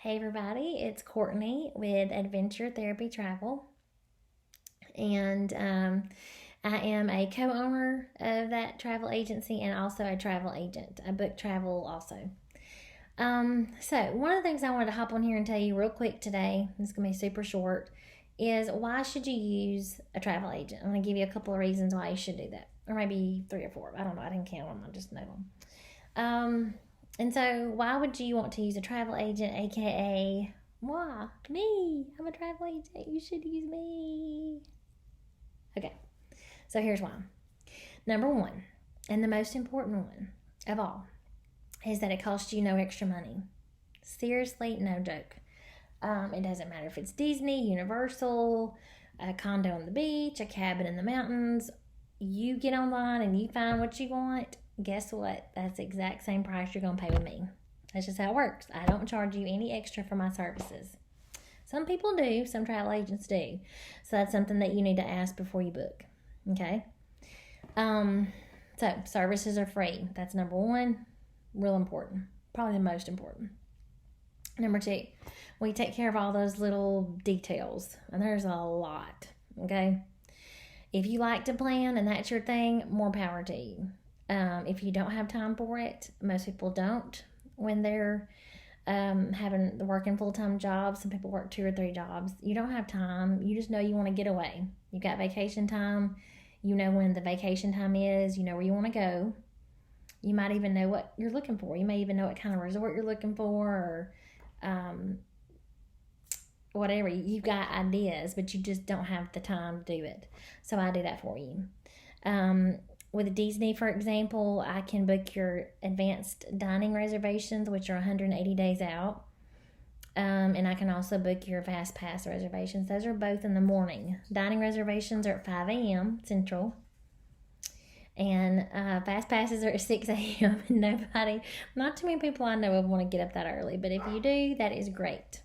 Hey everybody, it's Courtney with Adventure Therapy Travel, and I am a co-owner of that travel agency and also a travel agent. I book travel also. So one of the things I wanted to hop on here and tell you real quick today, it's gonna be super short, is why should you use a travel agent? I'm gonna give you a couple of reasons why you should do that, or maybe three or four. I don't know. I didn't count them. I just know them. Um, and so, why would you want to use a travel agent, aka why me? I'm a travel agent. You should use me. Okay, so here's why. Number one, and the most important one of all, is that it costs you no extra money. Seriously, no joke. It doesn't matter if it's Disney, Universal, a condo on the beach, a cabin in the mountains. You get online and you find what you want. Guess what? That's the exact same price you're going to pay with me. That's just how it works. I don't charge you any extra for my services. Some people do, some travel agents do. So that's something that you need to ask before you book. Okay? So services are free. That's number one. Real important. Probably the most important. Number two, we take care of all those little details. And there's a lot. Okay? If you like to plan and that's your thing, more power to you. If you don't have time for it, most people don't when they're working full-time jobs. Some people work 2 or 3 jobs. You don't have time. You just know you want to get away. You got vacation time. You know when the vacation time is. You know where you want to go. You might even know what you're looking for. You may even know what kind of resort you're looking for, or whatever. You've got ideas, but you just don't have the time to do it. So I do that for you. With Disney, for example, I can book your advanced dining reservations, which are 180 days out. And I can also book your Fast Pass reservations. Those are both in the morning. Dining reservations are at 5 a.m. Central. And Fast Passes are at 6 a.m. And not too many people I know of want to get up that early. But if you do, that is great.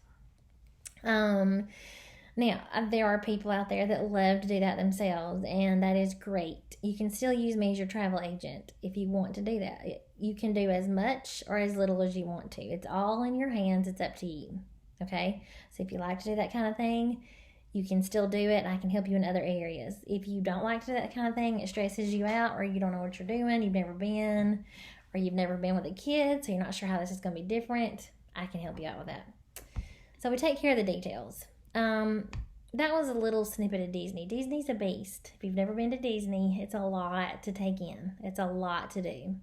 Now, there are people out there that love to do that themselves, and that is great. You can still use me as your travel agent if you want to do that. You can do as much or as little as you want to. It's all in your hands. It's up to you. Okay? So if you like to do that kind of thing, you can still do it, and I can help you in other areas. If you don't like to do that kind of thing, it stresses you out, or you don't know what you're doing, you've never been, or you've never been with a kid, so you're not sure how this is going to be different, I can help you out with that. So we take care of the details. That was a little snippet of Disney. Disney's a beast. If you've never been to Disney, it's a lot to take in. It's a lot to do.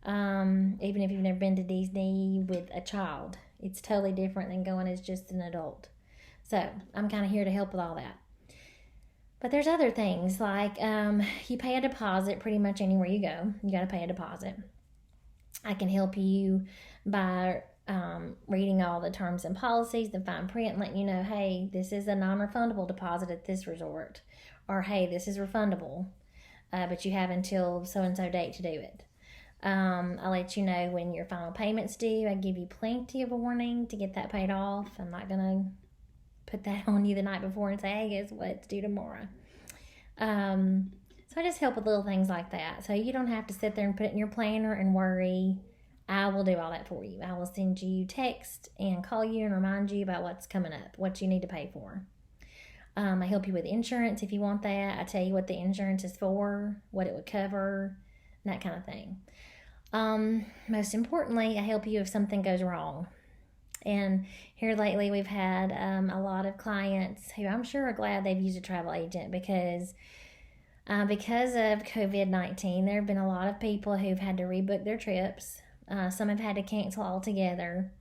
Even if you've never been to Disney with a child, it's totally different than going as just an adult. So I'm kind of here to help with all that. But there's other things like you pay a deposit pretty much anywhere you go. You got to pay a deposit. I can help you by reading all the terms and policies, the fine print, and letting you know, hey, this is a non-refundable deposit at this resort, or hey, this is refundable, but you have until so-and-so date to do it. I'll let you know when your final payment's due. I give you plenty of warning to get that paid off. I'm not going to put that on you the night before and say, hey, guess what, it's due tomorrow. So I just help with little things like that. So you don't have to sit there and put it in your planner and worry. I will do all that for you. I will send you text and call you and remind you about what's coming up, what you need to pay for. I help you with insurance if you want that. I tell you what the insurance is for, what it would cover, that kind of thing. Most importantly, I help you if something goes wrong. And here lately we've had a lot of clients who I'm sure are glad they've used a travel agent because of COVID-19, there have been a lot of people who've had to rebook their trips. Some have had to cancel altogether.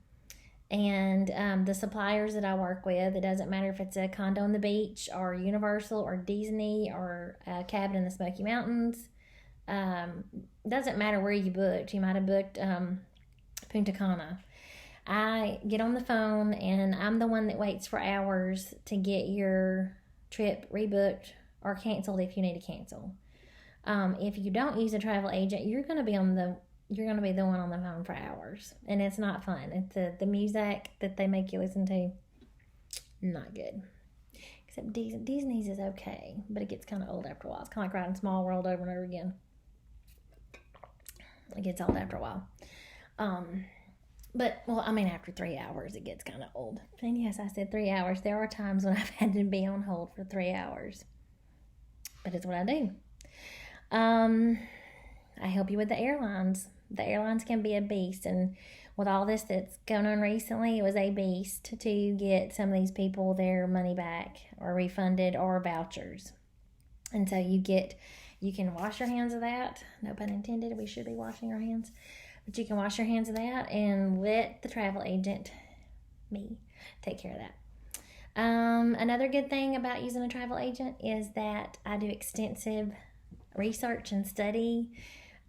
And the suppliers that I work with, it doesn't matter if it's a condo on the beach or Universal or Disney or a cabin in the Smoky Mountains. Doesn't matter where you booked. You might have booked Punta Cana. I get on the phone and I'm the one that waits for hours to get your trip rebooked or canceled if you need to cancel. If you don't use a travel agent, you're going to be the one on the phone for hours, and it's not fun. It's the music that they make you listen to, not good. Except Disney's is okay, but it gets kind of old after a while. It's kind of like riding Small World over and over again. It gets old after a while. But, well, I mean, after 3 hours, it gets kind of old. And yes, I said 3 hours. There are times when I've had to be on hold for 3 hours. But it's what I do. I help you with the airlines. The airlines can be a beast. And with all this that's going on recently, it was a beast to get some of these people their money back or refunded or vouchers. And so you can wash your hands of that. No pun intended. We should be washing our hands. But you can wash your hands of that and let the travel agent, me, take care of that. Another good thing about using a travel agent is that I do extensive research and study.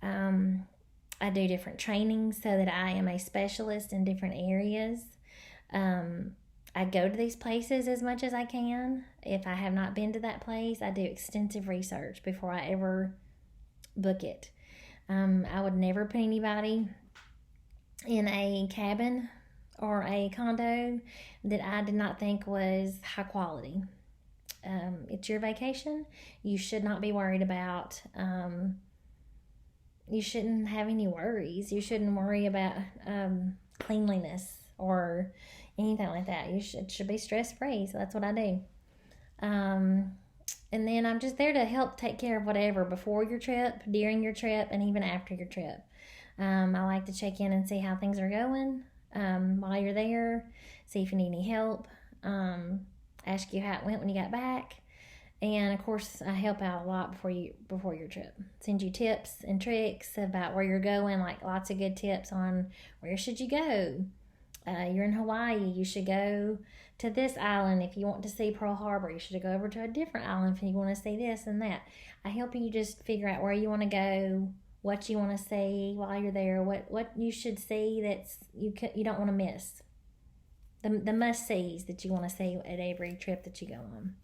I do different trainings so that I am a specialist in different areas. I go to these places as much as I can. If I have not been to that place, I do extensive research before I ever book it. I would never put anybody in a cabin or a condo that I did not think was high quality. It's your vacation. You should not be worried about, you shouldn't have any worries. You shouldn't worry about cleanliness or anything like that. It should be stress-free, so that's what I do. And then I'm just there to help take care of whatever before your trip, during your trip, and even after your trip. I like to check in and see how things are going while you're there, see if you need any help, ask you how it went when you got back. And of course, I help out a lot before your trip. Send you tips and tricks about where you're going, like lots of good tips on where should you go. You're in Hawaii, you should go to this island if you want to see Pearl Harbor. You should go over to a different island if you want to see this and that. I help you just figure out where you want to go, what you want to see while you're there, what you should see that's you don't want to miss. The must-sees that you want to see at every trip that you go on.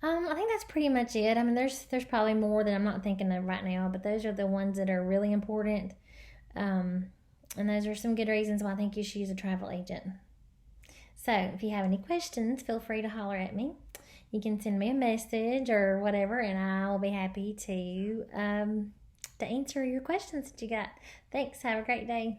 I think that's pretty much it. I mean, there's probably more that I'm not thinking of right now, but those are the ones that are really important. And those are some good reasons why I think you should use a travel agent. So if you have any questions, feel free to holler at me. You can send me a message or whatever, and I'll be happy to answer your questions that you got. Thanks. Have a great day.